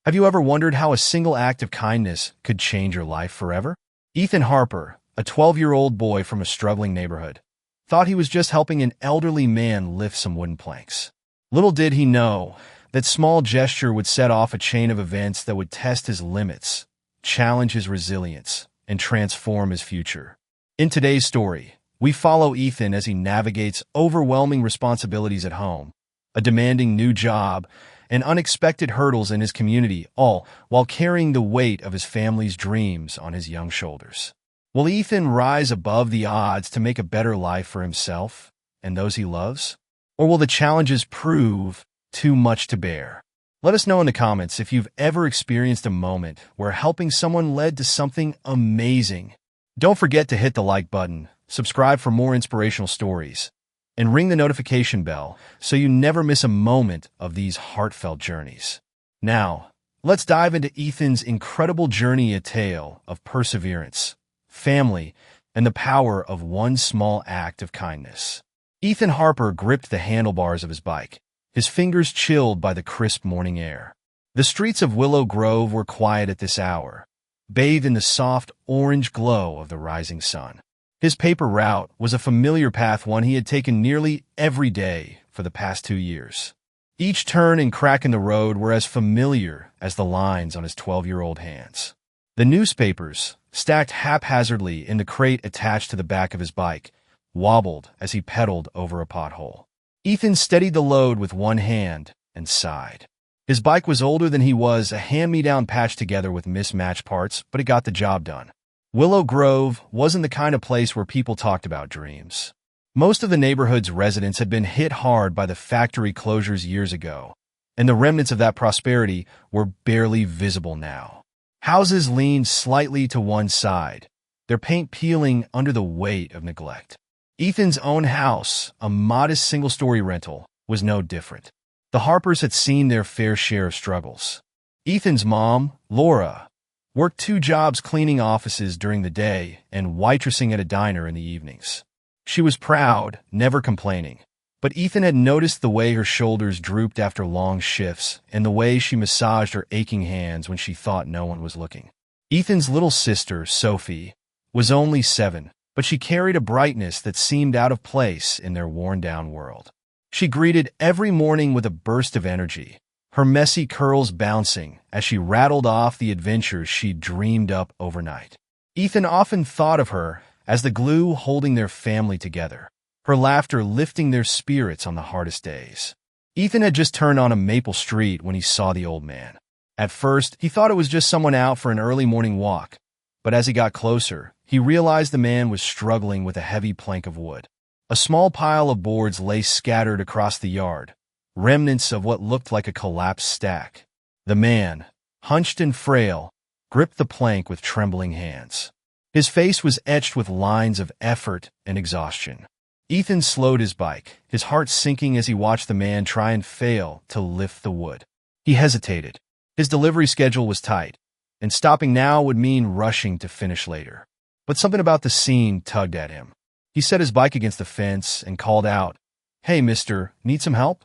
Have you ever wondered how a single act of kindness could change your life forever? Ethan Harper, a 12-year-old boy from a struggling neighborhood, thought he was just helping an elderly man lift some wooden planks. Little did he know that small gesture would set off a chain of events that would test his limits, challenge his resilience, and transform his future. In today's story, we follow Ethan as he navigates overwhelming responsibilities at home, a demanding new job, and unexpected hurdles in his community, all while carrying the weight of his family's dreams on his young shoulders. Will Ethan rise above the odds to make a better life for himself and those he loves? Or will the challenges prove too much to bear? Let us know in the comments if you've ever experienced a moment where helping someone led to something amazing. Don't forget to hit the like button, subscribe for more inspirational stories, and ring the notification bell so you never miss a moment of these heartfelt journeys. Now, let's dive into Ethan's incredible journey, a tale of perseverance, family, and the power of one small act of kindness. Ethan Harper gripped the handlebars of his bike, his fingers chilled by the crisp morning air. The streets of Willow Grove were quiet at this hour, bathed in the soft orange glow of the rising sun. His paper route was a familiar path, one he had taken nearly every day for the past 2 years. Each turn and crack in the road were as familiar as the lines on his 12-year-old hands. The newspapers, stacked haphazardly in the crate attached to the back of his bike, wobbled as he pedaled over a pothole. Ethan steadied the load with one hand and sighed. His bike was older than he was, a hand-me-down patched together with mismatched parts, but it got the job done. Willow Grove wasn't the kind of place where people talked about dreams. Most of the neighborhood's residents had been hit hard by the factory closures years ago, and the remnants of that prosperity were barely visible now. Houses leaned slightly to one side, their paint peeling under the weight of neglect. Ethan's own house, a modest single-story rental, was no different. The Harpers had seen their fair share of struggles. Ethan's mom, Laura, worked 2 jobs cleaning offices during the day and waitressing at a diner in the evenings. She was proud, never complaining, but Ethan had noticed the way her shoulders drooped after long shifts and the way she massaged her aching hands when she thought no one was looking. Ethan's little sister, Sophie, was only 7, but she carried a brightness that seemed out of place in their worn-down world. She greeted every morning with a burst of energy, her messy curls bouncing as she rattled off the adventures she'd dreamed up overnight. Ethan often thought of her as the glue holding their family together, her laughter lifting their spirits on the hardest days. Ethan had just turned on a Maple Street when he saw the old man. At first, he thought it was just someone out for an early morning walk, but as he got closer, he realized the man was struggling with a heavy plank of wood. A small pile of boards lay scattered across the yard, remnants of what looked like a collapsed stack. The man, hunched and frail, gripped the plank with trembling hands. His face was etched with lines of effort and exhaustion. Ethan slowed his bike, his heart sinking as he watched the man try and fail to lift the wood. He hesitated. His delivery schedule was tight, and stopping now would mean rushing to finish later. But something about the scene tugged at him. He set his bike against the fence and called out, "Hey, mister, need some help?"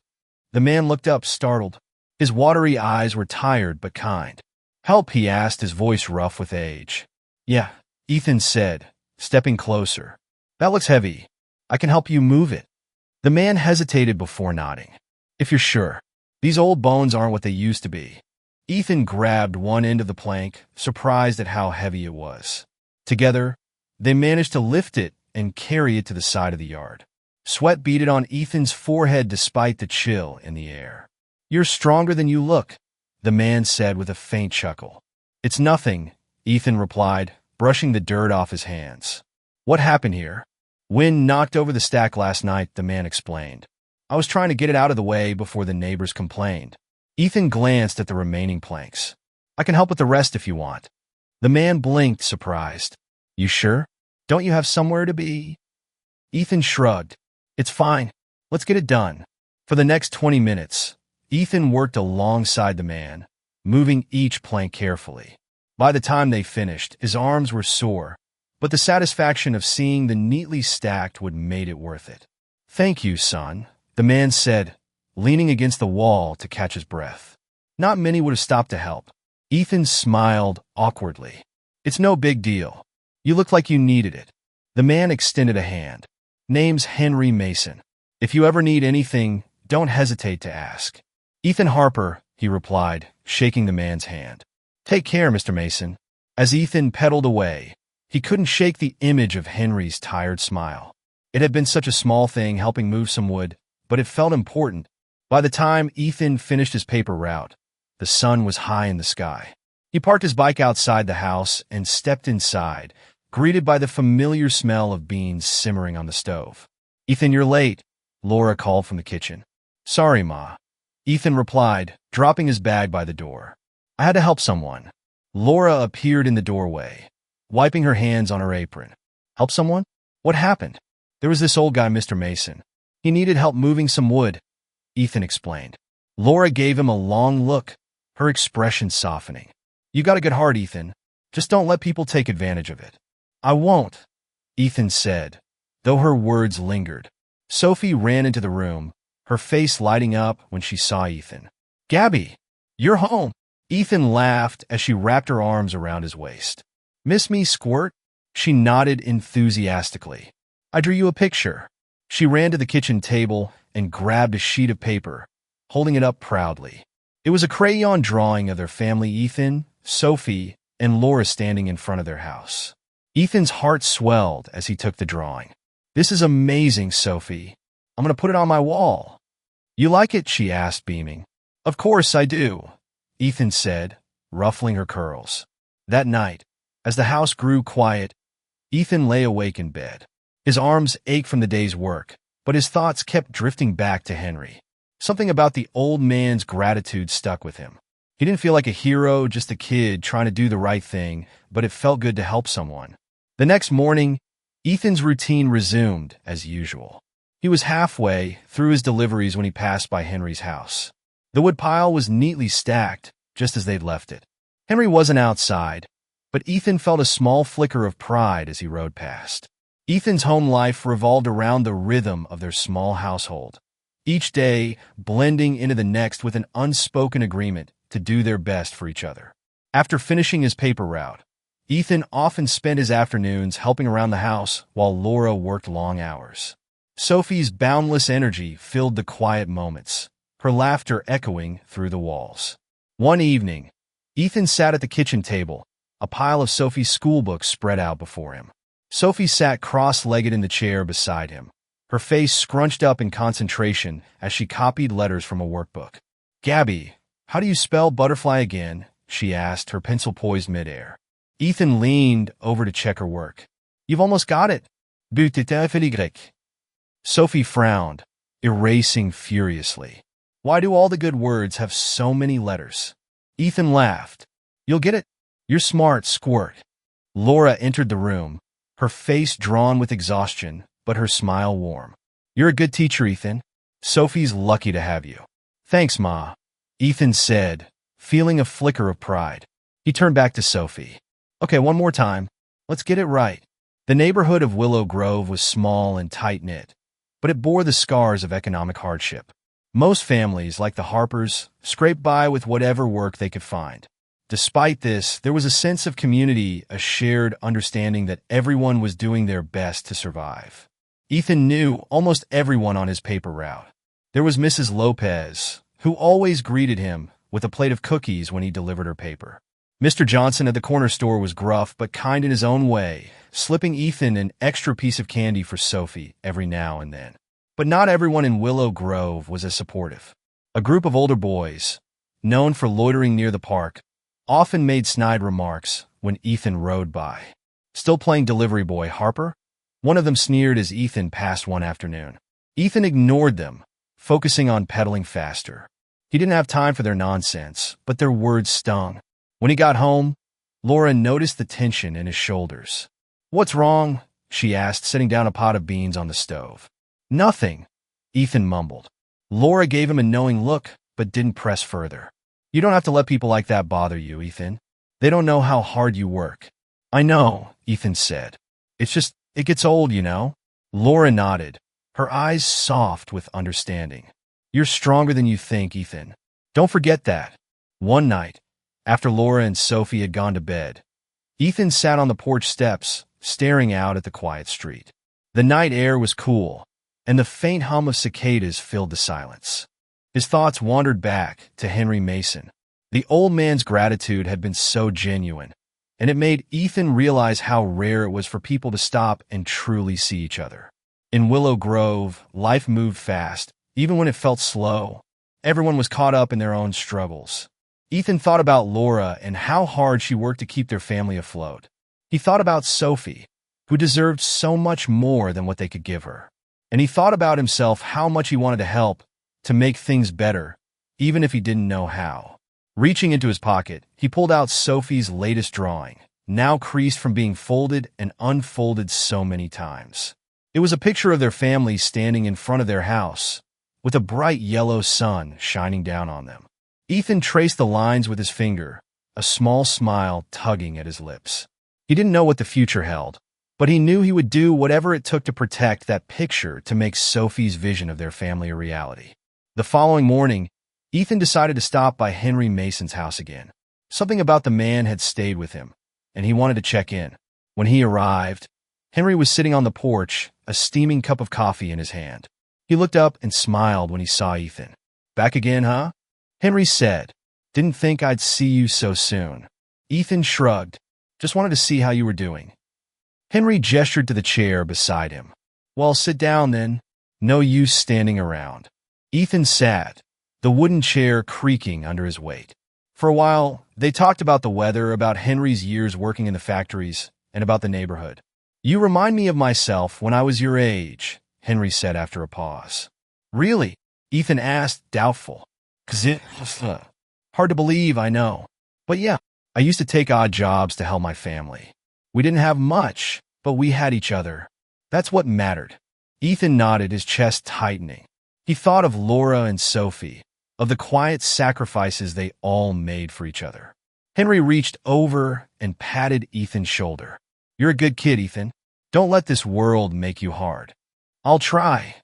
The man looked up, startled. His watery eyes were tired but kind. "Help?" he asked, his voice rough with age. "Yeah," Ethan said, stepping closer. "That looks heavy. I can help you move it." The man hesitated before nodding. "If you're sure. These old bones aren't what they used to be." Ethan grabbed one end of the plank, surprised at how heavy it was. Together, they managed to lift it and carry it to the side of the yard. Sweat beaded on Ethan's forehead despite the chill in the air. "You're stronger than you look," the man said with a faint chuckle. "It's nothing," Ethan replied, brushing the dirt off his hands. "What happened here?" "Wind knocked over the stack last night," the man explained. "I was trying to get it out of the way before the neighbors complained." Ethan glanced at the remaining planks. "I can help with the rest if you want." The man blinked, surprised. "You sure? Don't you have somewhere to be?" Ethan shrugged. "It's fine. Let's get it done." For the next 20 minutes, Ethan worked alongside the man, moving each plank carefully. By the time they finished, his arms were sore, but the satisfaction of seeing the neatly stacked wood made it worth it. "Thank you, son," the man said, leaning against the wall to catch his breath. Not many would have stopped to help. Ethan smiled awkwardly. It's no big deal. You look like you needed it. The man extended a hand. Name's Henry Mason. If you ever need anything, don't hesitate to ask. Ethan Harper, he replied, shaking the man's hand. Take care, Mr. Mason. As Ethan pedaled away, he couldn't shake the image of Henry's tired smile. It had been such a small thing helping move some wood, but it felt important. By the time Ethan finished his paper route, the sun was high in the sky. He parked his bike outside the house and stepped inside, greeted by the familiar smell of beans simmering on the stove. Ethan, you're late, Laura called from the kitchen. Sorry, Ma. Ethan replied, dropping his bag by the door. I had to help someone. Laura appeared in the doorway, wiping her hands on her apron. Help someone? What happened? There was this old guy, Mr. Mason. He needed help moving some wood, Ethan explained. Laura gave him a long look, her expression softening. You got a good heart, Ethan. Just don't let people take advantage of it. I won't, Ethan said, though her words lingered. Sophie ran into the room, her face lighting up when she saw Ethan. Gabby, you're home. Ethan laughed as she wrapped her arms around his waist. Miss me, Squirt? She nodded enthusiastically. I drew you a picture. She ran to the kitchen table and grabbed a sheet of paper, holding it up proudly. It was a crayon drawing of their family, Ethan, Sophie, and Laura standing in front of their house. Ethan's heart swelled as he took the drawing. This is amazing, Sophie. I'm going to put it on my wall. You like it? She asked, beaming. Of course I do, Ethan said, ruffling her curls. That night, as the house grew quiet, Ethan lay awake in bed. His arms ached from the day's work, but his thoughts kept drifting back to Henry. Something about the old man's gratitude stuck with him. He didn't feel like a hero, just a kid trying to do the right thing, but it felt good to help someone. The next morning, Ethan's routine resumed as usual. He was halfway through his deliveries when he passed by Henry's house. The wood pile was neatly stacked, just as they'd left it. Henry wasn't outside, but Ethan felt a small flicker of pride as he rode past. Ethan's home life revolved around the rhythm of their small household, each day blending into the next with an unspoken agreement to do their best for each other. After finishing his paper route, Ethan often spent his afternoons helping around the house while Laura worked long hours. Sophie's boundless energy filled the quiet moments, her laughter echoing through the walls. One evening, Ethan sat at the kitchen table, a pile of Sophie's schoolbooks spread out before him. Sophie sat cross-legged in the chair beside him, her face scrunched up in concentration as she copied letters from a workbook. Gabby, how do you spell butterfly again? She asked, her pencil poised midair. Ethan leaned over to check her work. You've almost got it. Sophie frowned, erasing furiously. Why do all the good words have so many letters? Ethan laughed. You'll get it. You're smart, Squirt. Laura entered the room, her face drawn with exhaustion, but her smile warm. You're a good teacher, Ethan. Sophie's lucky to have you. Thanks, Ma, Ethan said, feeling a flicker of pride. He turned back to Sophie. Okay, one more time. Let's get it right. The neighborhood of Willow Grove was small and tight-knit, but it bore the scars of economic hardship. Most families, like the Harpers, scraped by with whatever work they could find. Despite this, there was a sense of community, a shared understanding that everyone was doing their best to survive. Ethan knew almost everyone on his paper route. There was Mrs. Lopez, who always greeted him with a plate of cookies when he delivered her paper. Mr. Johnson at the corner store was gruff but kind in his own way, slipping Ethan an extra piece of candy for Sophie every now and then. But not everyone in Willow Grove was as supportive. A group of older boys, known for loitering near the park, often made snide remarks when Ethan rode by. Still playing delivery boy, Harper? One of them sneered as Ethan passed one afternoon. Ethan ignored them, focusing on pedaling faster. He didn't have time for their nonsense, but their words stung. When he got home, Laura noticed the tension in his shoulders. What's wrong? She asked, setting down a pot of beans on the stove. Nothing, Ethan mumbled. Laura gave him a knowing look, but didn't press further. You don't have to let people like that bother you, Ethan. They don't know how hard you work. I know, Ethan said. It's just, it gets old, you know? Laura nodded, her eyes soft with understanding. You're stronger than you think, Ethan. Don't forget that. One night, after Laura and Sophie had gone to bed, Ethan sat on the porch steps, staring out at the quiet street. The night air was cool, and the faint hum of cicadas filled the silence. His thoughts wandered back to Henry Mason. The old man's gratitude had been so genuine, and it made Ethan realize how rare it was for people to stop and truly see each other. In Willow Grove, life moved fast, even when it felt slow. Everyone was caught up in their own struggles. Ethan thought about Laura and how hard she worked to keep their family afloat. He thought about Sophie, who deserved so much more than what they could give her. And he thought about himself, how much he wanted to help, to make things better, even if he didn't know how. Reaching into his pocket, he pulled out Sophie's latest drawing, now creased from being folded and unfolded so many times. It was a picture of their family standing in front of their house, with a bright yellow sun shining down on them. Ethan traced the lines with his finger, a small smile tugging at his lips. He didn't know what the future held, but he knew he would do whatever it took to protect that picture to make Sophie's vision of their family a reality. The following morning, Ethan decided to stop by Henry Mason's house again. Something about the man had stayed with him, and he wanted to check in. When he arrived, Henry was sitting on the porch, a steaming cup of coffee in his hand. He looked up and smiled when he saw Ethan. "Back again, huh?" Henry said. "Didn't think I'd see you so soon." Ethan shrugged. "Just wanted to see how you were doing." Henry gestured to the chair beside him. "Well, sit down then. No use standing around." Ethan sat, the wooden chair creaking under his weight. For a while, they talked about the weather, about Henry's years working in the factories, and about the neighborhood. "You remind me of myself when I was your age," Henry said after a pause. "Really?" Ethan asked, doubtful. "'Cause it's hard to believe, I know. But yeah, I used to take odd jobs to help my family. We didn't have much, but we had each other. That's what mattered." Ethan nodded, his chest tightening. He thought of Laura and Sophie, of the quiet sacrifices they all made for each other. Henry reached over and patted Ethan's shoulder. "You're a good kid, Ethan. Don't let this world make you hard." "I'll try,"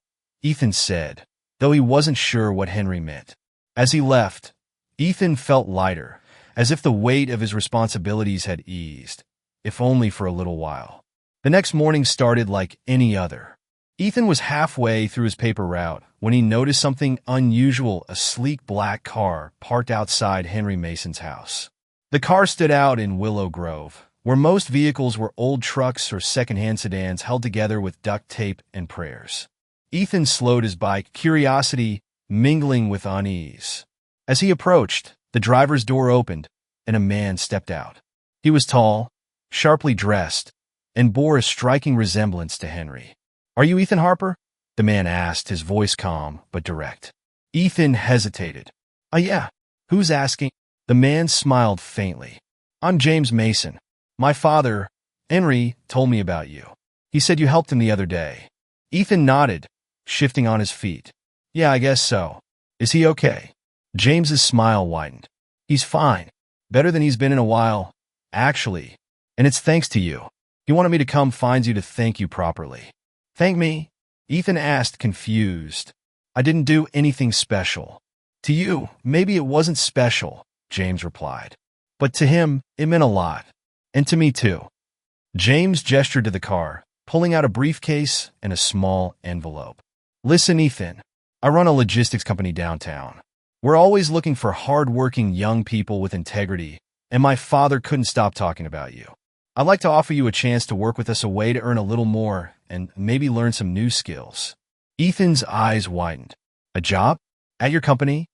Ethan said, though he wasn't sure what Henry meant. As he left, Ethan felt lighter, as if the weight of his responsibilities had eased, if only for a little while. The next morning started like any other. Ethan was halfway through his paper route when he noticed something unusual: a sleek black car parked outside Henry Mason's house. The car stood out in Willow Grove, where most vehicles were old trucks or second-hand sedans held together with duct tape and prayers. Ethan slowed his bike, curiosity mingling with unease. As he approached, the driver's door opened, and a man stepped out. He was tall, sharply dressed, and bore a striking resemblance to Henry. "Are you Ethan Harper?" the man asked, his voice calm but direct. Ethan hesitated. Yeah. Who's asking?" The man smiled faintly. "I'm James Mason. My father, Henry, told me about you. He said you helped him the other day." Ethan nodded, shifting on his feet. "Yeah, I guess so. Is he okay?" James's smile widened. "He's fine. Better than he's been in a while, actually. And it's thanks to you. He wanted me to come find you to thank you properly." "Thank me?" Ethan asked, confused. "I didn't do anything special." "To you, maybe it wasn't special," James replied. "But to him, it meant a lot. And to me too." James gestured to the car, pulling out a briefcase and a small envelope. "Listen, Ethan, I run a logistics company downtown. We're always looking for hard-working young people with integrity, and my father couldn't stop talking about you. I'd like to offer you a chance to work with us, a way to earn a little more and maybe learn some new skills." Ethan's eyes widened. "A job? At your company?"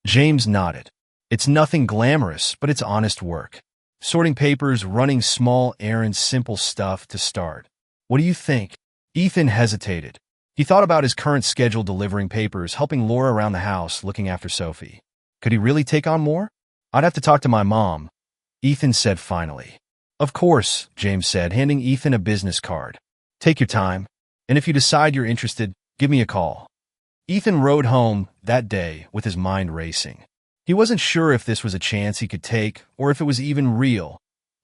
James nodded. "It's nothing glamorous, but it's honest work. Sorting papers, running small errands, simple stuff to start. What do you think?" Ethan hesitated. He thought about his current schedule, delivering papers, helping Laura around the house, looking after Sophie. Could he really take on more? "I'd have to talk to my mom," Ethan said finally. "Of course," James said, handing Ethan a business card. "Take your time, and if you decide you're interested, give me a call." Ethan rode home that day with his mind racing. He wasn't sure if this was a chance he could take or if it was even real,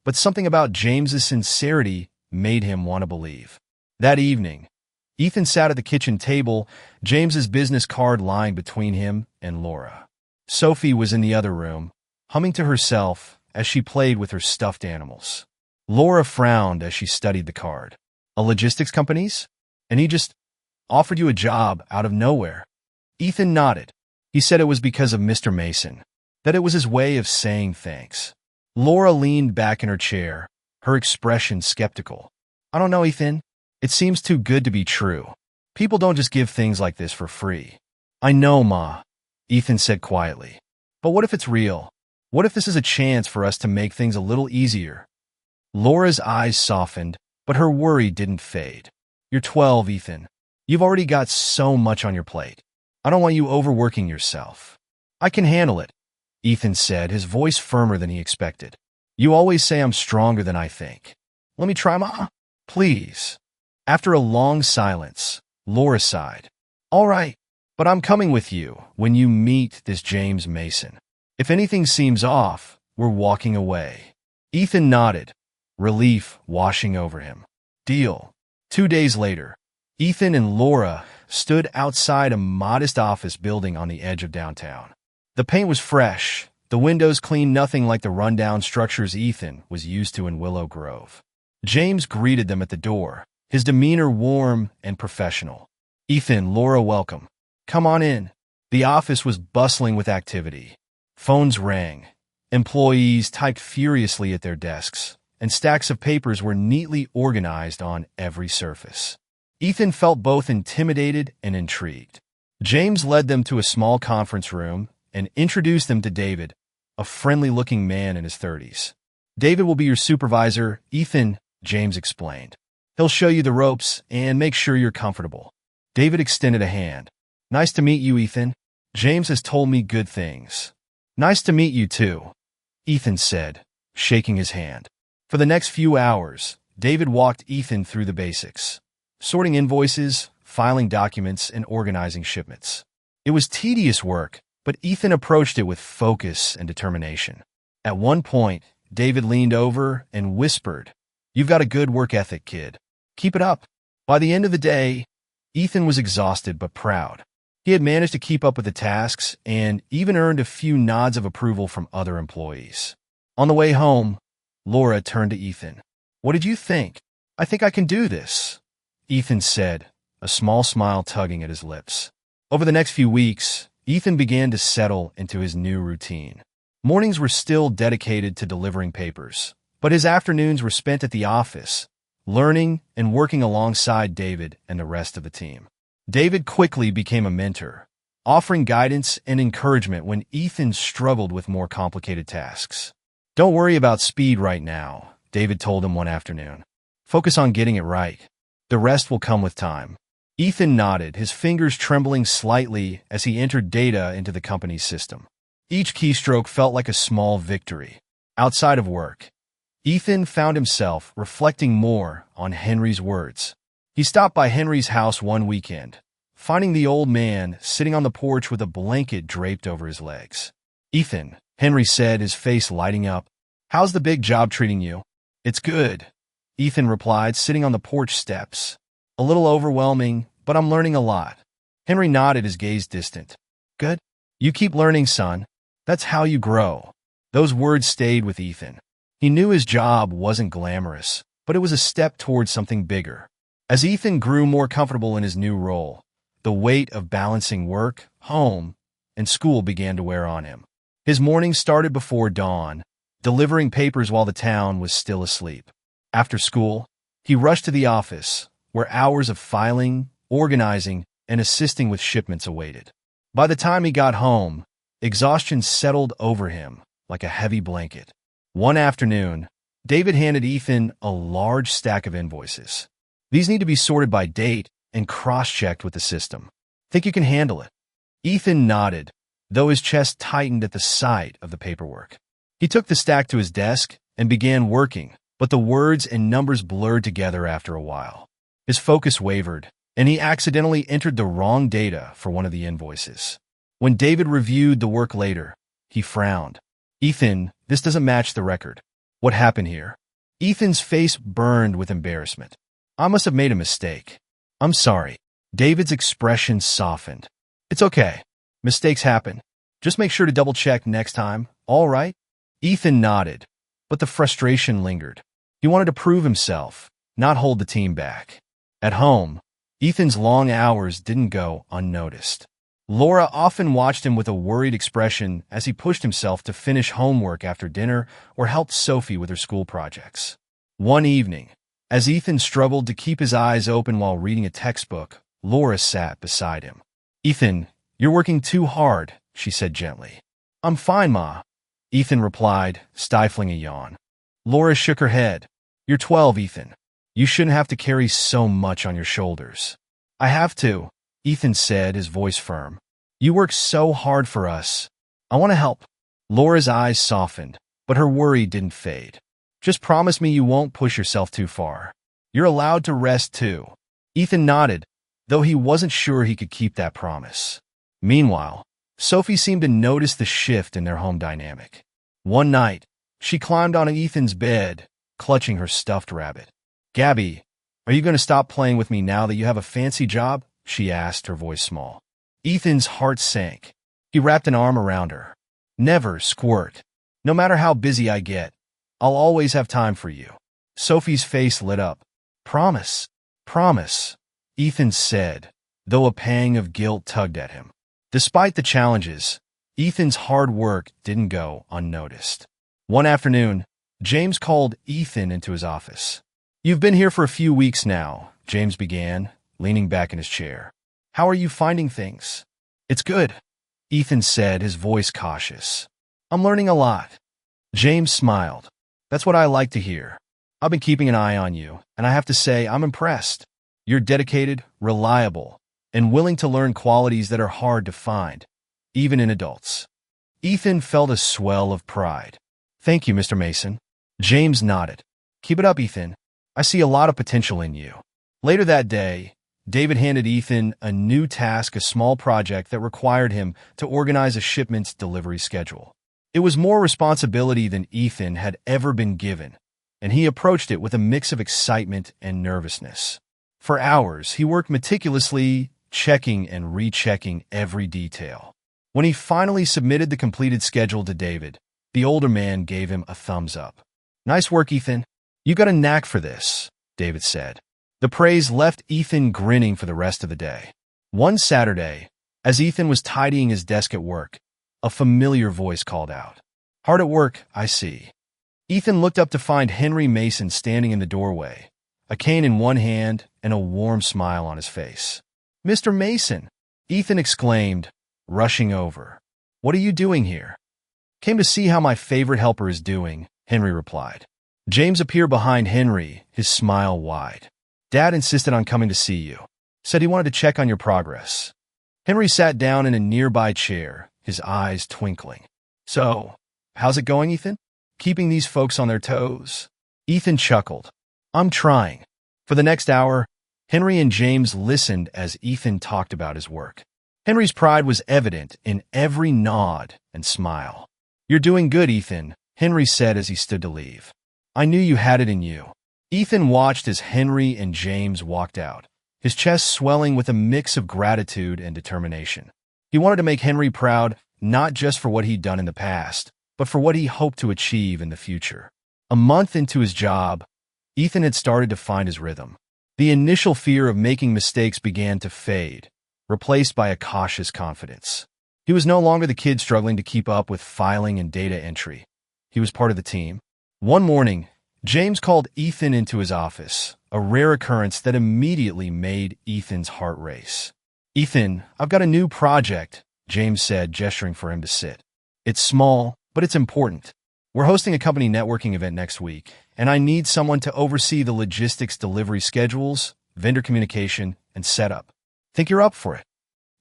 but something about James's sincerity made him want to believe. That evening, Ethan sat at the kitchen table, James's business card lying between him and Laura. Sophie was in the other room, humming to herself as she played with her stuffed animals. Laura frowned as she studied the card. A logistics company's? And he just offered you a job out of nowhere. Ethan nodded. He said it was because of Mr. Mason, that it was his way of saying thanks. Laura leaned back in her chair, her expression skeptical. I don't know, Ethan. It seems too good to be true. People don't just give things like this for free. I know, Ma, Ethan said quietly. But what if it's real? What if this is a chance for us to make things a little easier? Laura's eyes softened, but her worry didn't fade. You're 12, Ethan. You've already got so much on your plate. I don't want you overworking yourself. I can handle it, Ethan said, his voice firmer than he expected. You always say I'm stronger than I think. Let me try, Ma. Please. After a long silence, Laura sighed. All right, but I'm coming with you when you meet this James Mason. If anything seems off, we're walking away. Ethan nodded, relief washing over him. Deal. 2 days later, Ethan and Laura stood outside a modest office building on the edge of downtown. The paint was fresh, the windows clean, nothing like the rundown structures Ethan was used to in Willow Grove. James greeted them at the door, his demeanor warm and professional. Ethan, Laura, welcome. Come on in. The office was bustling with activity. Phones rang. Employees typed furiously at their desks, and stacks of papers were neatly organized on every surface. Ethan felt both intimidated and intrigued. James led them to a small conference room and introduced them to David, a friendly-looking man in his 30s. David will be your supervisor, Ethan, James explained. He'll show you the ropes and make sure you're comfortable. David extended a hand. Nice to meet you, Ethan. James has told me good things. Nice to meet you, too, Ethan said, shaking his hand. For the next few hours, David walked Ethan through the basics, sorting invoices, filing documents, and organizing shipments. It was tedious work, but Ethan approached it with focus and determination. At one point, David leaned over and whispered, You've got a good work ethic, kid. Keep it up. By the end of the day, Ethan was exhausted but proud. He had managed to keep up with the tasks and even earned a few nods of approval from other employees. On the way home, Laura turned to Ethan. What did you think? I think I can do this, Ethan said, a small smile tugging at his lips. Over the next few weeks, Ethan began to settle into his new routine. Mornings were still dedicated to delivering papers, but his afternoons were spent at the office, learning and working alongside David and the rest of the team. David quickly became a mentor, offering guidance and encouragement when Ethan struggled with more complicated tasks. Don't worry about speed right now, David told him one afternoon. Focus on getting it right. The rest will come with time. Ethan nodded, his fingers trembling slightly as he entered data into the company's system. Each keystroke felt like a small victory. Outside of work, Ethan found himself reflecting more on Henry's words. He stopped by Henry's house one weekend, finding the old man sitting on the porch with a blanket draped over his legs. Ethan, Henry said, his face lighting up. How's the big job treating you? It's good, Ethan replied, sitting on the porch steps. A little overwhelming, but I'm learning a lot. Henry nodded, his gaze distant. Good. You keep learning, son. That's how you grow. Those words stayed with Ethan. He knew his job wasn't glamorous, but it was a step towards something bigger. As Ethan grew more comfortable in his new role, the weight of balancing work, home, and school began to wear on him. His mornings started before dawn, delivering papers while the town was still asleep. After school, he rushed to the office, where hours of filing, organizing, and assisting with shipments awaited. By the time he got home, exhaustion settled over him like a heavy blanket. One afternoon, David handed Ethan a large stack of invoices. These need to be sorted by date and cross-checked with the system. Think you can handle it? Ethan nodded, though his chest tightened at the sight of the paperwork. He took the stack to his desk and began working, but the words and numbers blurred together after a while. His focus wavered, and he accidentally entered the wrong data for one of the invoices. When David reviewed the work later, he frowned. Ethan, this doesn't match the record. What happened here? Ethan's face burned with embarrassment. I must have made a mistake. I'm sorry. David's expression softened. It's okay. Mistakes happen. Just make sure to double-check next time, All right? Ethan nodded, but the frustration lingered. He wanted to prove himself, not hold the team back. At home, Ethan's long hours didn't go unnoticed. Laura often watched him with a worried expression as he pushed himself to finish homework after dinner or helped Sophie with her school projects. One evening, as Ethan struggled to keep his eyes open while reading a textbook, Laura sat beside him. "Ethan, you're working too hard," she said gently. "I'm fine, Ma," Ethan replied, stifling a yawn. Laura shook her head. "You're 12, Ethan. You shouldn't have to carry so much on your shoulders." "I have to," Ethan said, his voice firm. "You work so hard for us. I want to help." Laura's eyes softened, but her worry didn't fade. "Just promise me you won't push yourself too far. You're allowed to rest too." Ethan nodded, though he wasn't sure he could keep that promise. Meanwhile, Sophie seemed to notice the shift in their home dynamic. One night, she climbed on Ethan's bed, clutching her stuffed rabbit. "Gabby, are you going to stop playing with me now that you have a fancy job?" she asked, her voice small. Ethan's heart sank. He wrapped an arm around her. "Never, Squirt. No matter how busy I get, I'll always have time for you." Sophie's face lit up. "Promise, promise," Ethan said, though a pang of guilt tugged at him. Despite the challenges, Ethan's hard work didn't go unnoticed. One afternoon, James called Ethan into his office. "You've been here for a few weeks now," James began, leaning back in his chair. "How are you finding things?" "It's good," Ethan said, his voice cautious. "I'm learning a lot." James smiled. "That's what I like to hear. I've been keeping an eye on you, and I have to say I'm impressed. You're dedicated, reliable, and willing to learn qualities that are hard to find, even in adults." Ethan felt a swell of pride. "Thank you, Mr. Mason." James nodded. "Keep it up, Ethan. I see a lot of potential in you." Later that day, David handed Ethan a new task, a small project that required him to organize a shipment's delivery schedule. It was more responsibility than Ethan had ever been given, and he approached it with a mix of excitement and nervousness. For hours, he worked meticulously, checking and rechecking every detail. When he finally submitted the completed schedule to David, the older man gave him a thumbs up. "Nice work, Ethan. You got a knack for this," David said. The praise left Ethan grinning for the rest of the day. One Saturday, as Ethan was tidying his desk at work, a familiar voice called out. "Hard at work, I see." Ethan looked up to find Henry Mason standing in the doorway, a cane in one hand and a warm smile on his face. "Mr. Mason," Ethan exclaimed, rushing over. "What are you doing here?" "Came to see how my favorite helper is doing," Henry replied. James appeared behind Henry, his smile wide. "Dad insisted on coming to see you. Said he wanted to check on your progress." Henry sat down in a nearby chair, his eyes twinkling. "So, how's it going, Ethan? Keeping these folks on their toes?" Ethan chuckled. "I'm trying." For the next hour, Henry and James listened as Ethan talked about his work. Henry's pride was evident in every nod and smile. "You're doing good, Ethan," Henry said as he stood to leave. "I knew you had it in you." Ethan watched as Henry and James walked out, his chest swelling with a mix of gratitude and determination. He wanted to make Henry proud, not just for what he'd done in the past, but for what he hoped to achieve in the future. A month into his job, Ethan had started to find his rhythm. The initial fear of making mistakes began to fade, replaced by a cautious confidence. He was no longer the kid struggling to keep up with filing and data entry. He was part of the team. One morning, James called Ethan into his office, a rare occurrence that immediately made Ethan's heart race. "Ethan, I've got a new project," James said, gesturing for him to sit. "It's small, but it's important. We're hosting a company networking event next week, and I need someone to oversee the logistics, delivery schedules, vendor communication, and setup. Think you're up for it?"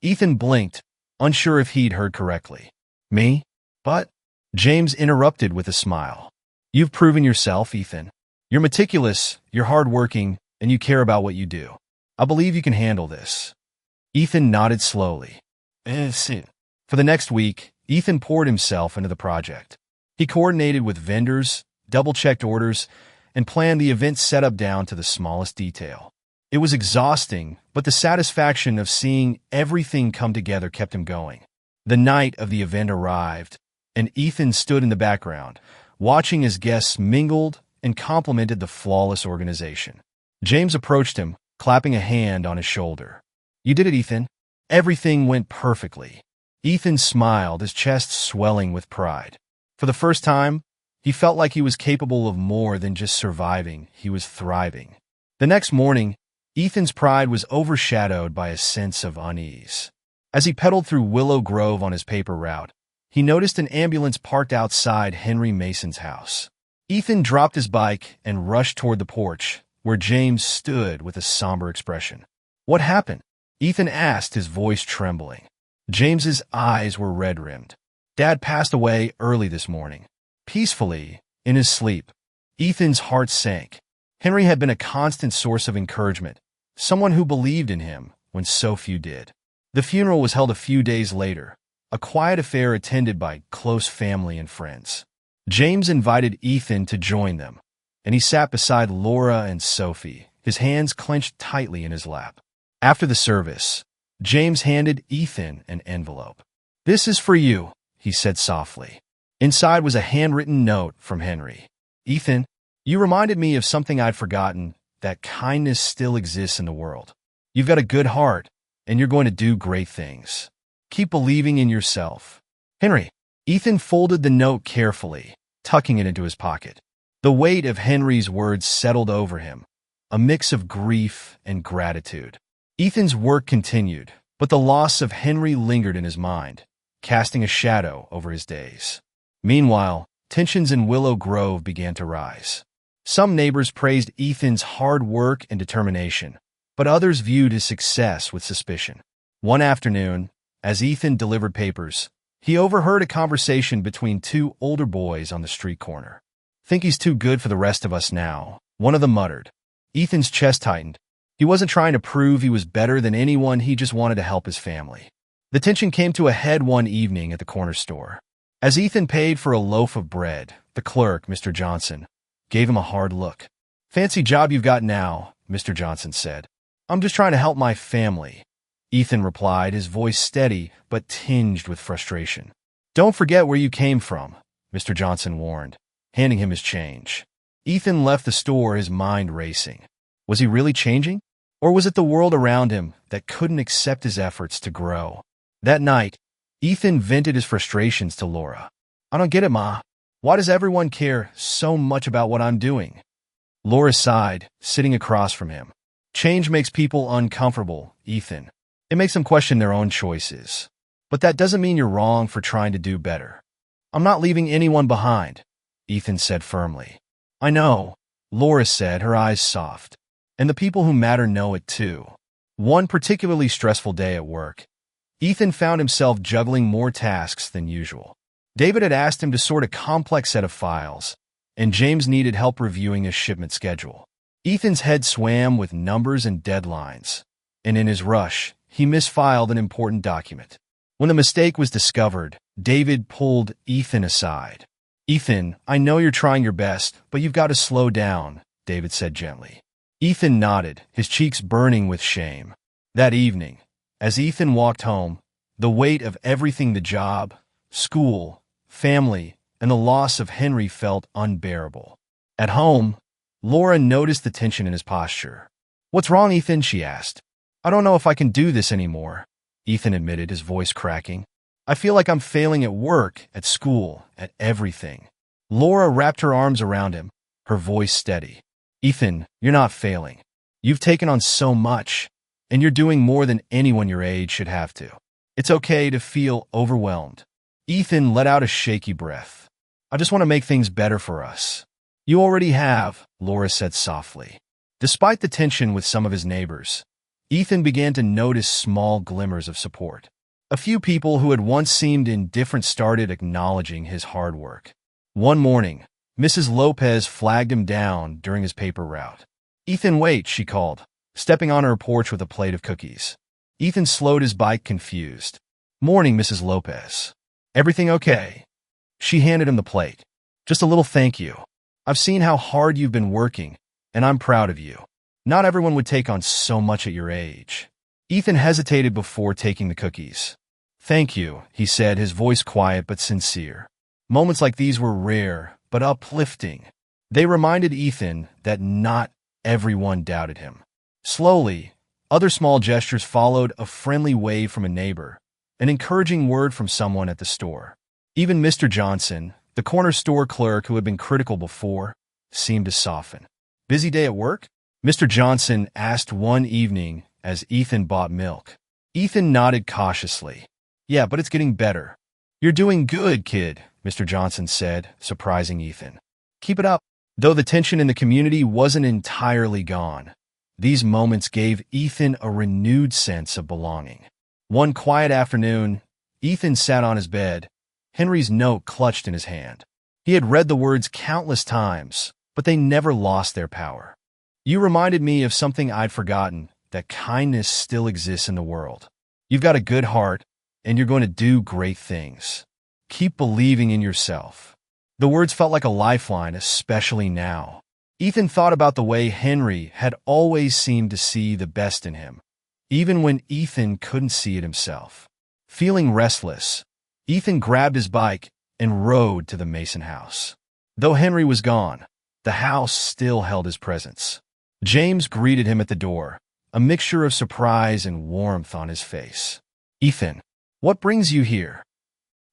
Ethan blinked, unsure if he'd heard correctly. "Me? But—" James interrupted with a smile. "You've proven yourself, Ethan. You're meticulous, you're hardworking, and you care about what you do. I believe you can handle this." Ethan nodded slowly. For the next week, Ethan poured himself into the project. He coordinated with vendors, double-checked orders, and planned the event setup down to the smallest detail. It was exhausting, but the satisfaction of seeing everything come together kept him going. The night of the event arrived, and Ethan stood in the background, watching as guests mingled and complimented the flawless organization. James approached him, clapping a hand on his shoulder. "You did it, Ethan. Everything went perfectly." Ethan smiled, his chest swelling with pride. For the first time, he felt like he was capable of more than just surviving, he was thriving. The next morning, Ethan's pride was overshadowed by a sense of unease. As he pedaled through Willow Grove on his paper route, he noticed an ambulance parked outside Henry Mason's house. Ethan dropped his bike and rushed toward the porch, where James stood with a somber expression. "What happened?" Ethan asked, his voice trembling. James's eyes were red-rimmed. "Dad passed away early this morning." Peacefully, in his sleep, Ethan's heart sank. Henry had been a constant source of encouragement, someone who believed in him when so few did. The funeral was held a few days later, a quiet affair attended by close family and friends. James invited Ethan to join them, and he sat beside Laura and Sophie, his hands clenched tightly in his lap. After the service, James handed Ethan an envelope. "This is for you," he said softly. Inside was a handwritten note from Henry. "Ethan, you reminded me of something I'd forgotten, that kindness still exists in the world. You've got a good heart, and you're going to do great things. Keep believing in yourself. Henry." Ethan folded the note carefully, tucking it into his pocket. The weight of Henry's words settled over him, a mix of grief and gratitude. Ethan's work continued, but the loss of Henry lingered in his mind, casting a shadow over his days. Meanwhile, tensions in Willow Grove began to rise. Some neighbors praised Ethan's hard work and determination, but others viewed his success with suspicion. One afternoon, as Ethan delivered papers, he overheard a conversation between two older boys on the street corner. "Think he's too good for the rest of us now," one of them muttered. Ethan's chest tightened. He wasn't trying to prove he was better than anyone, he just wanted to help his family. The tension came to a head one evening at the corner store. As Ethan paid for a loaf of bread, the clerk, Mr. Johnson, gave him a hard look. "Fancy job you've got now," Mr. Johnson said. "I'm just trying to help my family," Ethan replied, his voice steady but tinged with frustration. "Don't forget where you came from," Mr. Johnson warned, handing him his change. Ethan left the store, his mind racing. Was he really changing? Or was it the world around him that couldn't accept his efforts to grow? That night, Ethan vented his frustrations to Laura. "I don't get it, Ma. Why does everyone care so much about what I'm doing?" Laura sighed, sitting across from him. "Change makes people uncomfortable, Ethan. It makes them question their own choices. But that doesn't mean you're wrong for trying to do better." "I'm not leaving anyone behind," Ethan said firmly. "I know," Laura said, her eyes soft. "And the people who matter know it too." One particularly stressful day at work, Ethan found himself juggling more tasks than usual. David had asked him to sort a complex set of files, and James needed help reviewing his shipment schedule. Ethan's head swam with numbers and deadlines, and in his rush, he misfiled an important document. When the mistake was discovered, David pulled Ethan aside. "Ethan, I know you're trying your best, but you've got to slow down," David said gently. Ethan nodded, his cheeks burning with shame. That evening, as Ethan walked home, the weight of everything, the job, school, family, and the loss of Henry felt unbearable. At home, Laura noticed the tension in his posture. "What's wrong, Ethan?" she asked. "I don't know if I can do this anymore," Ethan admitted, his voice cracking. "I feel like I'm failing at work, at school, at everything." Laura wrapped her arms around him, her voice steady. "Ethan, you're not failing. You've taken on so much, and you're doing more than anyone your age should have to. It's okay to feel overwhelmed." Ethan let out a shaky breath. "I just want to make things better for us." "You already have," Laura said softly. Despite the tension with some of his neighbors, Ethan began to notice small glimmers of support. A few people who had once seemed indifferent started acknowledging his hard work. One morning, Mrs. Lopez flagged him down during his paper route. "Ethan, wait," she called, stepping on her porch with a plate of cookies. Ethan slowed his bike, confused. "Morning, Mrs. Lopez. Everything okay?" She handed him the plate. "Just a little thank you. I've seen how hard you've been working, and I'm proud of you. Not everyone would take on so much at your age." Ethan hesitated before taking the cookies. "Thank you," he said, his voice quiet but sincere. Moments like these were rare, but uplifting. They reminded Ethan that not everyone doubted him. Slowly, other small gestures followed: a friendly wave from a neighbor, an encouraging word from someone at the store. Even Mr. Johnson, the corner store clerk who had been critical before, seemed to soften. "Busy day at work?" Mr. Johnson asked one evening as Ethan bought milk. Ethan nodded cautiously. "Yeah, but it's getting better." "You're doing good, kid," Mr. Johnson said, surprising Ethan. "Keep it up." Though the tension in the community wasn't entirely gone, these moments gave Ethan a renewed sense of belonging. One quiet afternoon, Ethan sat on his bed, Henry's note clutched in his hand. He had read the words countless times, but they never lost their power. "You reminded me of something I'd forgotten, that kindness still exists in the world. You've got a good heart, and you're going to do great things. Keep believing in yourself." The words felt like a lifeline, especially now. Ethan thought about the way Henry had always seemed to see the best in him, even when Ethan couldn't see it himself. Feeling restless, Ethan grabbed his bike and rode to the Mason house. Though Henry was gone, the house still held his presence. James greeted him at the door, a mixture of surprise and warmth on his face. "Ethan, what brings you here?"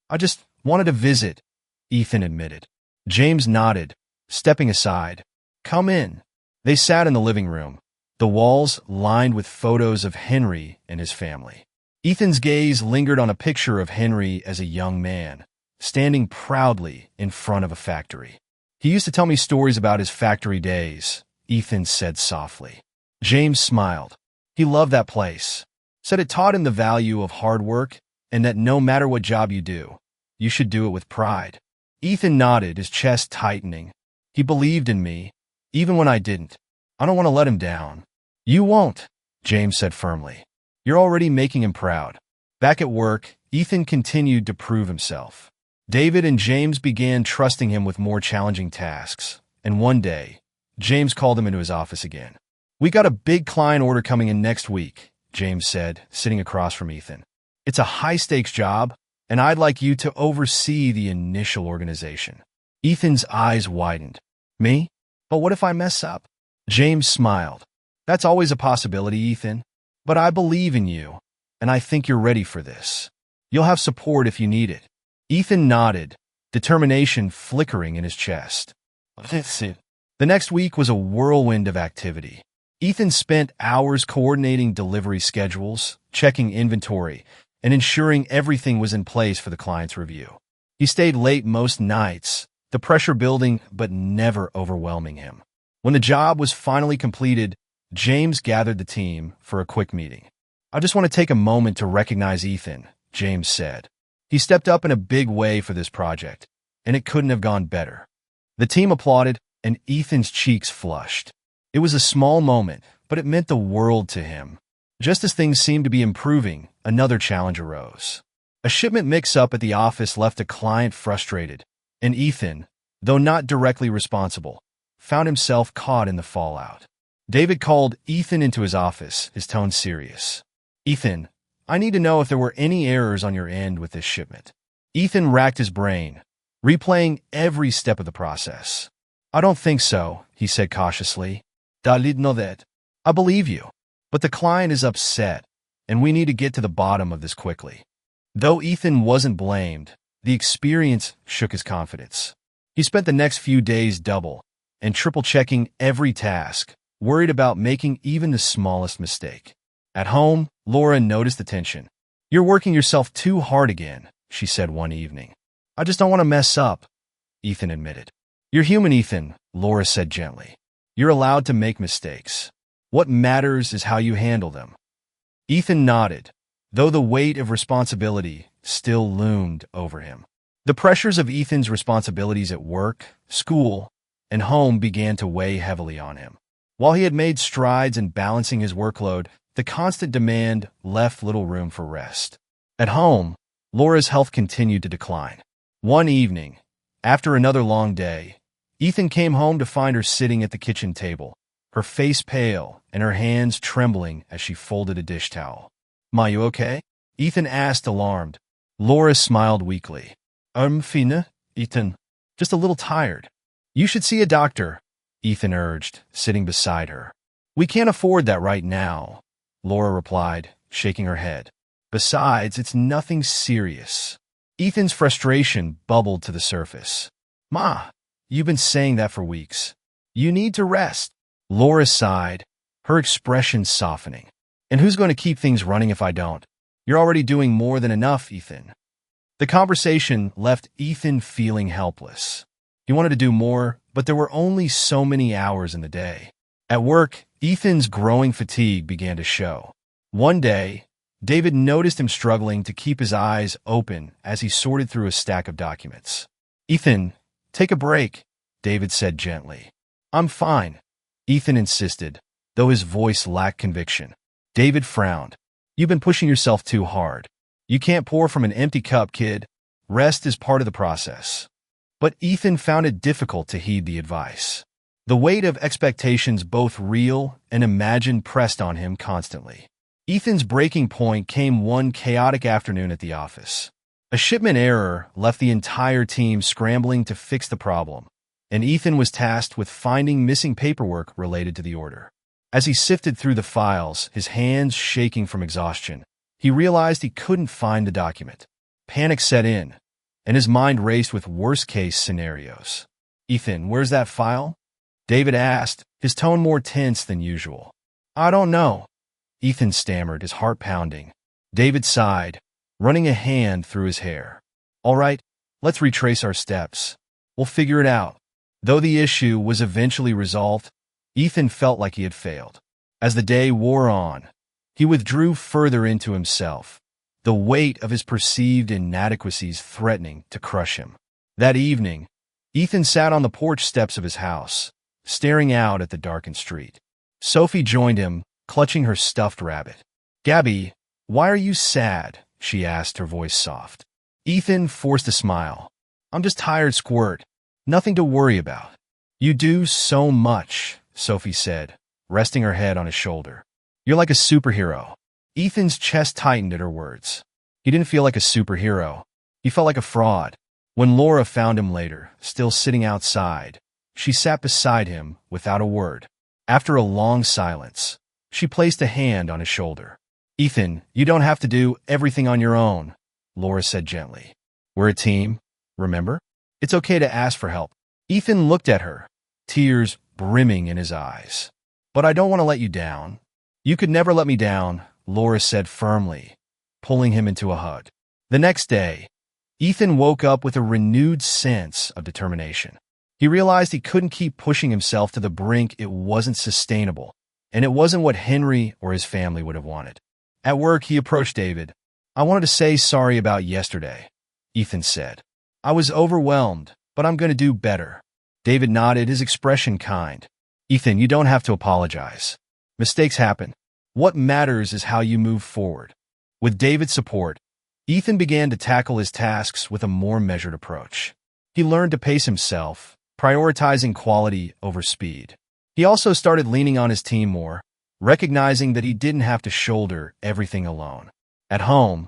"I just wanted to visit," Ethan admitted. James nodded, stepping aside. "Come in." They sat in the living room, the walls lined with photos of Henry and his family. Ethan's gaze lingered on a picture of Henry as a young man, standing proudly in front of a factory. "He used to tell me stories about his factory days," Ethan said softly. James smiled. He loved that place. Said it taught him the value of hard work and that no matter what job you do, you should do it with pride. Ethan nodded, his chest tightening. "He believed in me, even when I didn't. I don't want to let him down." "You won't," James said firmly. "You're already making him proud." Back at work, Ethan continued to prove himself. David and James began trusting him with more challenging tasks, and one day, James called him into his office again. "We got a big client order coming in next week," James said, sitting across from Ethan. "It's a high-stakes job, and I'd like you to oversee the initial organization." Ethan's eyes widened. "Me? But what if I mess up?" James smiled. "That's always a possibility, Ethan. But I believe in you, and I think you're ready for this. You'll have support if you need it." Ethan nodded, determination flickering in his chest. "That's it." The next week was a whirlwind of activity. Ethan spent hours coordinating delivery schedules, checking inventory, and ensuring everything was in place for the client's review. He stayed late most nights, the pressure building but never overwhelming him. When the job was finally completed, James gathered the team for a quick meeting. "I just want to take a moment to recognize Ethan," James said. "He stepped up in a big way for this project, and it couldn't have gone better." The team applauded, and Ethan's cheeks flushed. It was a small moment, but it meant the world to him. Just as things seemed to be improving, another challenge arose. A shipment mix-up at the office left a client frustrated, and Ethan, though not directly responsible, found himself caught in the fallout. David called Ethan into his office, his tone serious. "Ethan, I need to know if there were any errors on your end with this shipment." Ethan racked his brain, replaying every step of the process. "I don't think so," he said cautiously. "I didn't know that." "I believe you. But the client is upset, and we need to get to the bottom of this quickly." Though Ethan wasn't blamed, the experience shook his confidence. He spent the next few days double and triple-checking every task, worried about making even the smallest mistake. At home, Laura noticed the tension. "You're working yourself too hard again," she said one evening. "I just don't want to mess up," Ethan admitted. "You're human, Ethan," Laura said gently. "You're allowed to make mistakes. What matters is how you handle them." Ethan nodded, though the weight of responsibility still loomed over him. The pressures of Ethan's responsibilities at work, school, and home began to weigh heavily on him. While he had made strides in balancing his workload, the constant demand left little room for rest. At home, Laura's health continued to decline. One evening, after another long day, Ethan came home to find her sitting at the kitchen table, her face pale and her hands trembling as she folded a dish towel. "Ma, you okay?" Ethan asked, alarmed. Laura smiled weakly. Fine," Ethan. Just a little tired. You should see a doctor, Ethan urged, sitting beside her. We can't afford that right now, Laura replied, shaking her head. Besides, it's nothing serious. Ethan's frustration bubbled to the surface. Ma, you've been saying that for weeks. You need to rest. Laura sighed, her expression softening. And who's going to keep things running if I don't? You're already doing more than enough, Ethan. The conversation left Ethan feeling helpless. He wanted to do more, but there were only so many hours in the day. At work, Ethan's growing fatigue began to show. One day, David noticed him struggling to keep his eyes open as he sorted through a stack of documents. Ethan, take a break, David said gently. I'm fine, Ethan insisted, though his voice lacked conviction. David frowned. You've been pushing yourself too hard. You can't pour from an empty cup, kid. Rest is part of the process. But Ethan found it difficult to heed the advice. The weight of expectations, both real and imagined, pressed on him constantly. Ethan's breaking point came one chaotic afternoon at the office. A shipment error left the entire team scrambling to fix the problem, and Ethan was tasked with finding missing paperwork related to the order. As he sifted through the files, his hands shaking from exhaustion, he realized he couldn't find the document. Panic set in, and his mind raced with worst-case scenarios. Ethan, where's that file? David asked, his tone more tense than usual. I don't know, Ethan stammered, his heart pounding. David sighed, running a hand through his hair. All right, let's retrace our steps. We'll figure it out. Though the issue was eventually resolved, Ethan felt like he had failed. As the day wore on, he withdrew further into himself, the weight of his perceived inadequacies threatening to crush him. That evening, Ethan sat on the porch steps of his house, staring out at the darkened street. Sophie joined him, clutching her stuffed rabbit. Gabby, why are you sad? She asked, her voice soft. Ethan forced a smile. I'm just tired, Squirt. Nothing to worry about. You do so much, Sophie said, resting her head on his shoulder. You're like a superhero. Ethan's chest tightened at her words. He didn't feel like a superhero. He felt like a fraud. When Laura found him later, still sitting outside, she sat beside him without a word. After a long silence, she placed a hand on his shoulder. Ethan, you don't have to do everything on your own, Laura said gently. We're a team, remember? It's okay to ask for help. Ethan looked at her, tears brimming in his eyes. But I don't want to let you down. You could never let me down, Laura said firmly, pulling him into a hug. The next day, Ethan woke up with a renewed sense of determination. He realized he couldn't keep pushing himself to the brink. It wasn't sustainable, and it wasn't what Henry or his family would have wanted. At work, he approached David. I wanted to say sorry about yesterday, Ethan said. I was overwhelmed, but I'm going to do better. David nodded, his expression kind. Ethan, you don't have to apologize. Mistakes happen. What matters is how you move forward. With David's support, Ethan began to tackle his tasks with a more measured approach. He learned to pace himself, prioritizing quality over speed. He also started leaning on his team more, recognizing that he didn't have to shoulder everything alone. At home,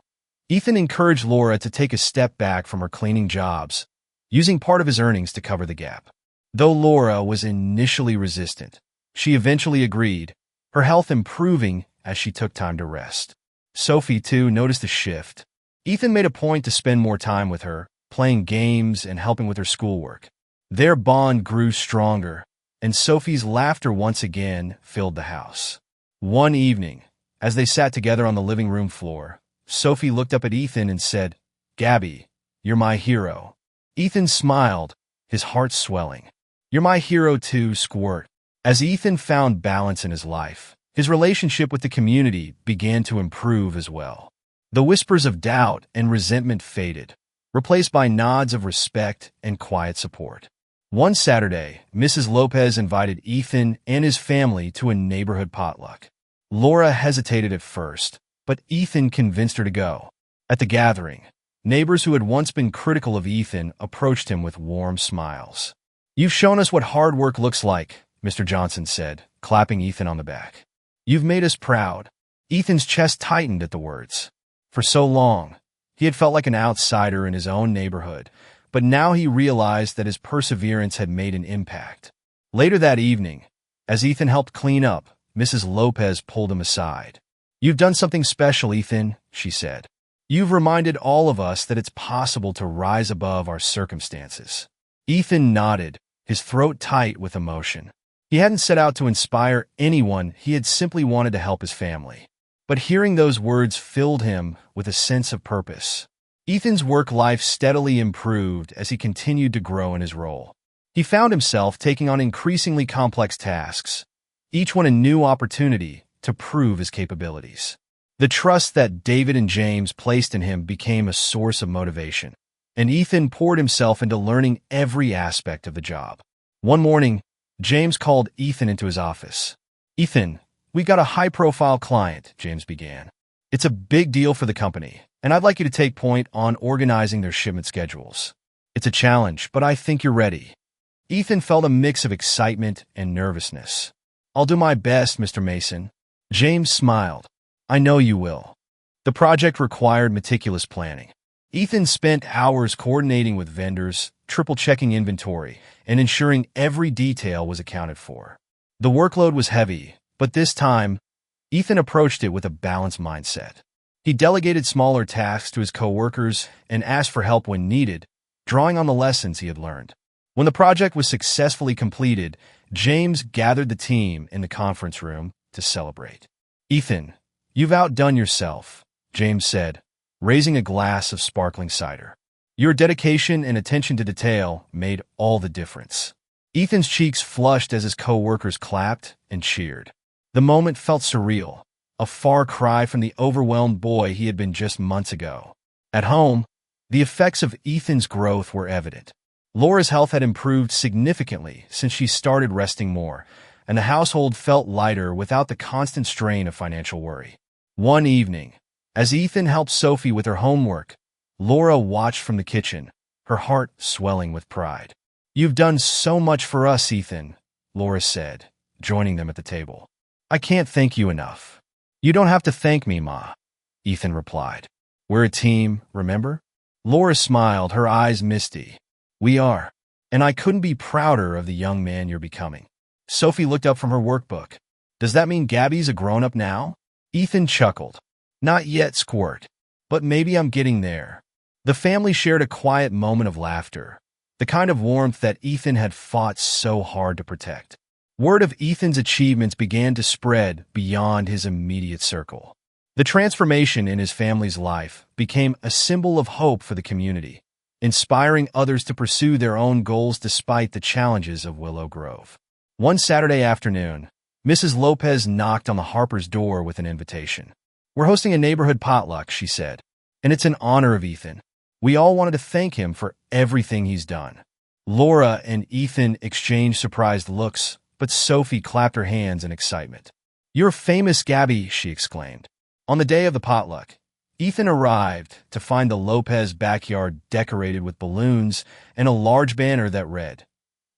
Ethan encouraged Laura to take a step back from her cleaning jobs, using part of his earnings to cover the gap. Though Laura was initially resistant, she eventually agreed, her health improving as she took time to rest. Sophie, too, noticed a shift. Ethan made a point to spend more time with her, playing games and helping with her schoolwork. Their bond grew stronger, and Sophie's laughter once again filled the house. One evening, as they sat together on the living room floor, Sophie looked up at Ethan and said, Gabby, you're my hero. Ethan smiled, his heart swelling. You're my hero too, Squirt. As Ethan found balance in his life, his relationship with the community began to improve as well. The whispers of doubt and resentment faded, replaced by nods of respect and quiet support. One Saturday, Mrs. Lopez invited Ethan and his family to a neighborhood potluck. Laura hesitated at first, but Ethan convinced her to go. At the gathering, neighbors who had once been critical of Ethan approached him with warm smiles. You've shown us what hard work looks like, Mr. Johnson said, clapping Ethan on the back. You've made us proud. Ethan's chest tightened at the words. For so long, he had felt like an outsider in his own neighborhood, but now he realized that his perseverance had made an impact. Later that evening, as Ethan helped clean up, Mrs. Lopez pulled him aside. "You've done something special, Ethan," she said. "You've reminded all of us that it's possible to rise above our circumstances." Ethan nodded, his throat tight with emotion. He hadn't set out to inspire anyone, he had simply wanted to help his family. But hearing those words filled him with a sense of purpose. Ethan's work life steadily improved as he continued to grow in his role. He found himself taking on increasingly complex tasks, each one a new opportunity to prove his capabilities. The trust that David and James placed in him became a source of motivation, and Ethan poured himself into learning every aspect of the job. One morning, James called Ethan into his office. "Ethan, we've got a high-profile client," James began. "It's a big deal for the company, and I'd like you to take point on organizing their shipment schedules. It's a challenge, but I think you're ready." Ethan felt a mix of excitement and nervousness. "I'll do my best, Mr. Mason." James smiled. "I know you will." The project required meticulous planning. Ethan spent hours coordinating with vendors, triple-checking inventory, and ensuring every detail was accounted for. The workload was heavy, but this time, Ethan approached it with a balanced mindset. He delegated smaller tasks to his coworkers and asked for help when needed, drawing on the lessons he had learned. When the project was successfully completed, James gathered the team in the conference room to celebrate. "Ethan, you've outdone yourself," James said, raising a glass of sparkling cider. "Your dedication and attention to detail made all the difference." Ethan's cheeks flushed as his co-workers clapped and cheered. The moment felt surreal, a far cry from the overwhelmed boy he had been just months ago. At home, the effects of Ethan's growth were evident. Laura's health had improved significantly since she started resting more, and the household felt lighter without the constant strain of financial worry. One evening, as Ethan helped Sophie with her homework, Laura watched from the kitchen, her heart swelling with pride. "You've done so much for us, Ethan," Laura said, joining them at the table. "I can't thank you enough." "You don't have to thank me, Ma," Ethan replied. "We're a team, remember?" Laura smiled, her eyes misty. "We are, and I couldn't be prouder of the young man you're becoming." Sophie looked up from her workbook. "Does that mean Gabby's a grown-up now?" Ethan chuckled. "Not yet, Squirt, but maybe I'm getting there." The family shared a quiet moment of laughter, the kind of warmth that Ethan had fought so hard to protect. Word of Ethan's achievements began to spread beyond his immediate circle. The transformation in his family's life became a symbol of hope for the community, inspiring others to pursue their own goals despite the challenges of Willow Grove. One Saturday afternoon, Mrs. Lopez knocked on the Harper's door with an invitation. "We're hosting a neighborhood potluck," she said, "and it's in honor of Ethan. We all wanted to thank him for everything he's done." Laura and Ethan exchanged surprised looks, but Sophie clapped her hands in excitement. "You're famous, Gabby," she exclaimed. On the day of the potluck, Ethan arrived to find the Lopez backyard decorated with balloons and a large banner that read,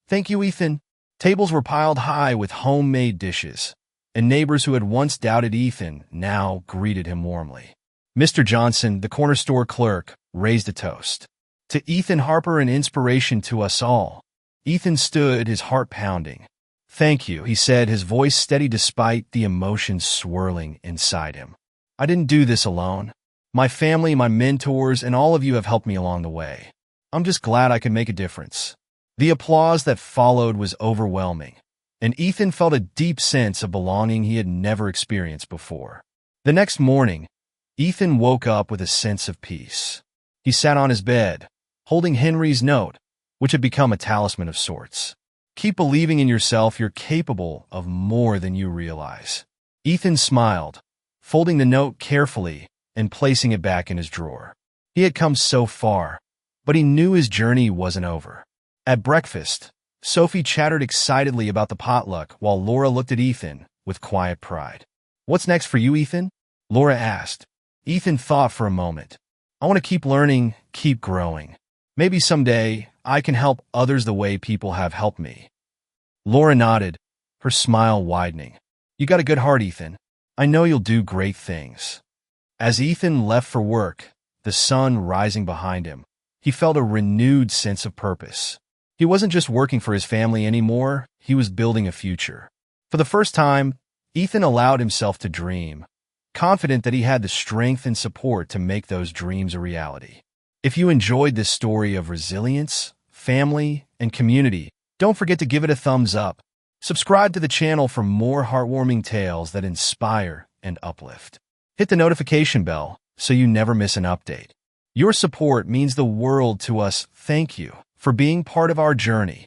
"Thank you, Ethan." Tables were piled high with homemade dishes, and neighbors who had once doubted Ethan now greeted him warmly. Mr. Johnson, the corner store clerk, raised a toast. "To Ethan Harper, an inspiration to us all." Ethan stood, his heart pounding. "Thank you," he said, his voice steady despite the emotions swirling inside him. "I didn't do this alone. My family, my mentors, and all of you have helped me along the way. I'm just glad I could make a difference." The applause that followed was overwhelming, and Ethan felt a deep sense of belonging he had never experienced before. The next morning, Ethan woke up with a sense of peace. He sat on his bed, holding Henry's note, which had become a talisman of sorts. "Keep believing in yourself, you're capable of more than you realize." Ethan smiled, folding the note carefully and placing it back in his drawer. He had come so far, but he knew his journey wasn't over. At breakfast, Sophie chattered excitedly about the potluck while Laura looked at Ethan with quiet pride. "What's next for you, Ethan?" Laura asked. Ethan thought for a moment. "I want to keep learning, keep growing. Maybe someday I can help others the way people have helped me." Laura nodded, her smile widening. "You got a good heart, Ethan. I know you'll do great things." As Ethan left for work, the sun rising behind him, he felt a renewed sense of purpose. He wasn't just working for his family anymore, he was building a future. For the first time, Ethan allowed himself to dream, confident that he had the strength and support to make those dreams a reality. If you enjoyed this story of resilience, family, and community, don't forget to give it a thumbs up. Subscribe to the channel for more heartwarming tales that inspire and uplift. Hit the notification bell so you never miss an update. Your support means the world to us. Thank you for being part of our journey.